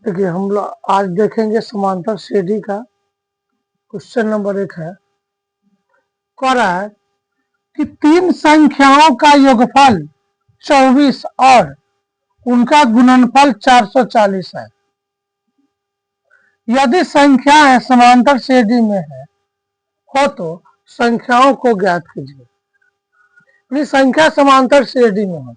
देखिए हम लोग आज देखेंगे समांतर श्रेणी का क्वेश्चन नंबर 1 है। कह रहा है कि तीन संख्याओं का योगफल 24 और उनका गुणनफल 440 है। यदि संख्याएं समांतर श्रेणी में हो तो संख्याओं को ज्ञात कीजिए। यानी संख्या समांतर श्रेणी में हो।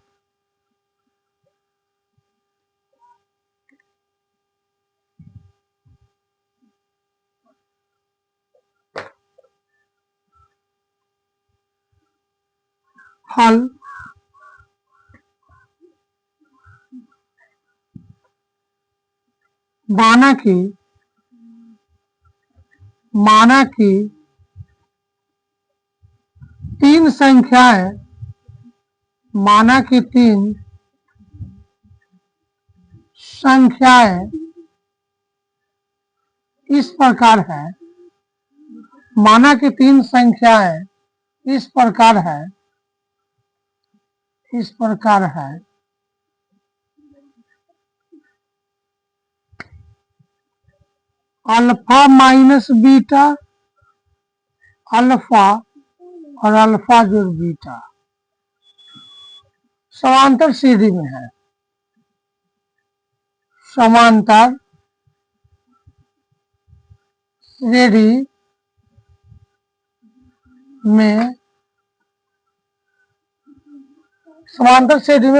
हल माना कि तीन संख्याएं इस प्रकार है। माना कि तीन संख्याएं इस प्रकार है अल्फा माइनस बीटा, अल्फा और अल्फा जोड़ बीटा समांतर श्रेणी में है। समांतर श्रेणी में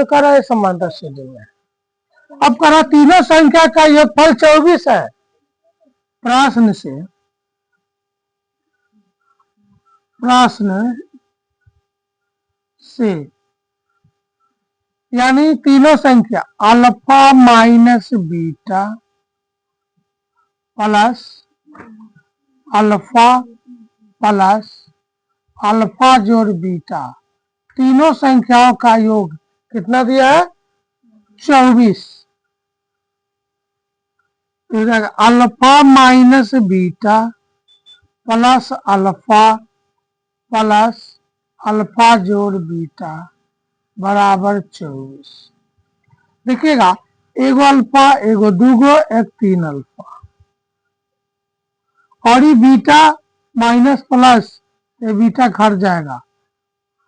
कर रहा है। समांतर श्रेणी में अब कह रहा तीनों संख्या का योगफल 24 है। प्रश्न से यानी तीनों संख्या alpha minus beta plus alpha plus alpha जोड़ बीटा तीनों संख्याओं का योग कितना दिया है? 24। Alpha minus beta plus alpha जोड़ बीटा बराबर 24। देखिएगा, एगो अल्फा, एगो दूगो, एक तीन अल्फा और ये बीटा माइनस प्लस, ये बीटा घट जाएगा,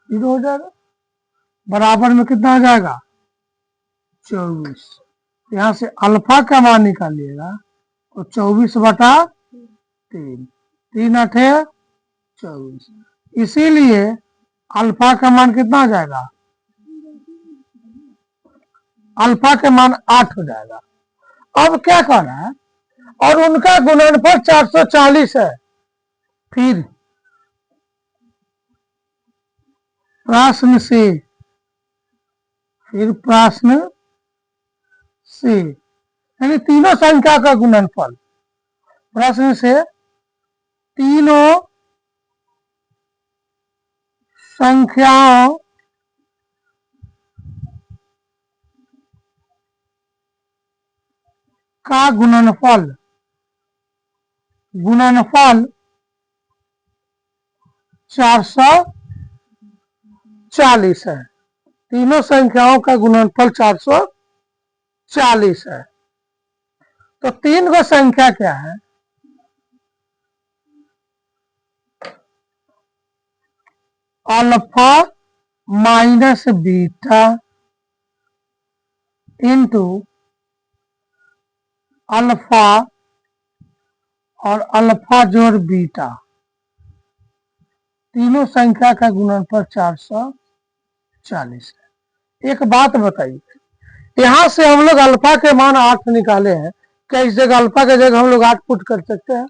0 हो जाएगा। बराबर में कितना आ जाएगा? 24। यहाँ से अल्फा का मान निकालिएगा तो 24/3, 3 8 24। इसीलिए अल्फा का मान कितना हो जाएगा? अल्फा के मान 8 हो जाएगा। अब क्या करना है? और उनका गुणनफल 440 है। फिर प्रश्न से यानी तीनों संख्या का गुणनफल। प्रश्न से तीनों संख्याओं का गुणनफल 440 है। तीनों संख्याओं का गुणनफल 440 है। तो तीन गो संख्या क्या है? Alpha minus beta into alpha और अल्फा जोड़ बीटा तीनों संख्या का गुणनफल 440 है। एक बात बताइए, यहां से हम लोग अल्फा के मान 8 निकाले हैं। क्या इस जगह अल्फा के जगह हम लोग 8 पुट कर सकते हैं?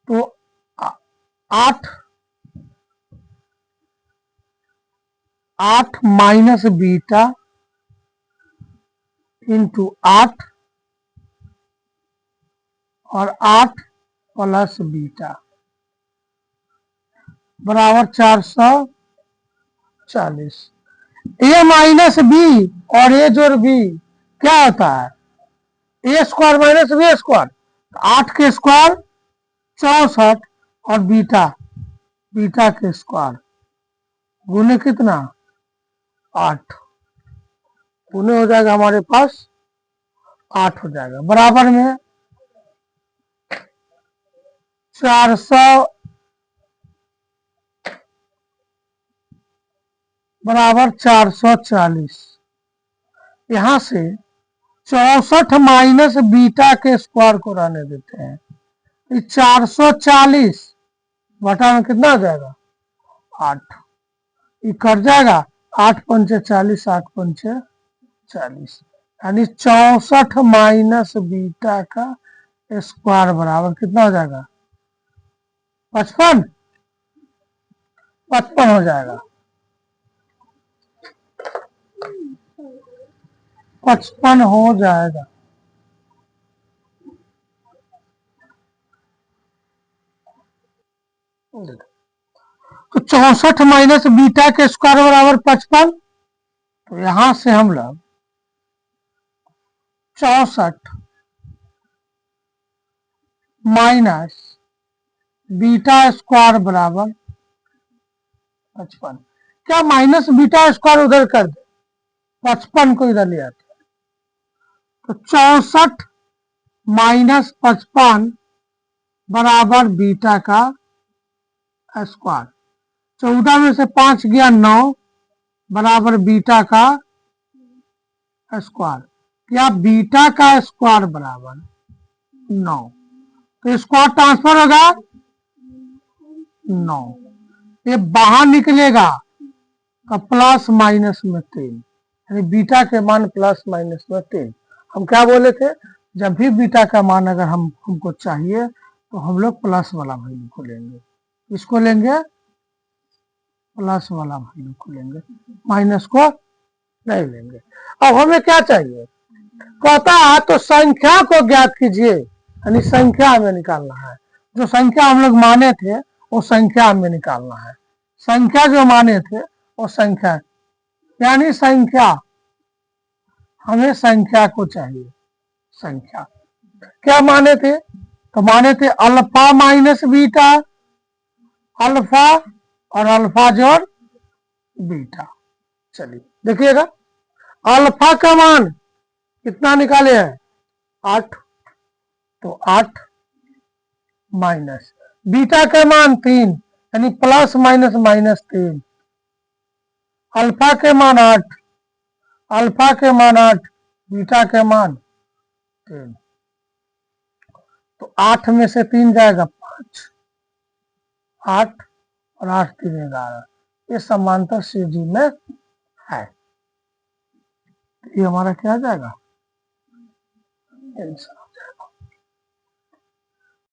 तो 8 माइनस बीटा इंटू 8 और 8 प्लस बीटा बराबर 440। ए माइनस बी और ए जोड़ बी क्या होता है? ए स्क्वायर माइनस बी स्क्वायर। 8 के स्क्वायर 64 और बीटा के स्क्वायर गुने कितना? 8 गुने हो जाएगा हमारे पास 8 हो जाएगा, बराबर में 400 बराबर 440। यहां से 64 माइनस बीटा के स्क्वायर को रहने देते हैं। 440 बटा में कितना आ जाएगा 8, ये कट जाएगा, 8 पंचे 40, 8 पंचे 40, यानी 64 माइनस बीटा का स्क्वायर बराबर कितना हो जाएगा 55, 55 हो जाएगा, 55 हो जाएगा। तो 64 माइनस बीटा के स्क्वायर बराबर 55। तो यहां से हम लोग 64 माइनस बीटा स्क्वायर बराबर 55, क्या माइनस बीटा स्क्वायर उधर कर दे, 55 को इधर ले आते, तो 64 माइनस 55 बराबर बीटा का स्क्वायर। 14 में से 5 गया 9 बराबर बीटा का स्क्वायर, या बीटा का स्क्वायर बराबर 9, तो स्क्वायर ट्रांसफर होगा 9, ये बाहर निकलेगा तो प्लस माइनस में 3, यानी बीटा के मान प्लस माइनस में 3। हम क्या बोले थे, जब भी बीटा का मान अगर हमको चाहिए तो हम लोग प्लस वाला वैल्यू को लेंगे, इसको लेंगे प्लस वाला वैल्यू को लेंगे, माइनस को नहीं लेंगे। अब हमें क्या चाहिए, कहता है तो संख्या को ज्ञात कीजिए, यानी संख्या हमें निकालना है, जो संख्या हम लोग माने थे वो संख्या हमें निकालना है, संख्या जो माने थे वो संख्या, यानी संख्या, हमें संख्या को चाहिए। संख्या क्या माने थे, तो माने थे अल्फा माइनस बीटा, अल्फा और अल्फा जोड़ बीटा। चलिए देखिएगा, अल्फा का मान कितना निकाले हैं 8, तो 8 माइनस बीटा का मान 3, यानी प्लस माइनस माइनस 3, अल्फा के मान 8, अल्फा के मान 8, बीटा के मान 3, तो 8 में से 3 जाएगा 5, 8 और 8 3 11, ये समांतर सीधी में है, ये हमारा क्या आ जाएगा आंसर।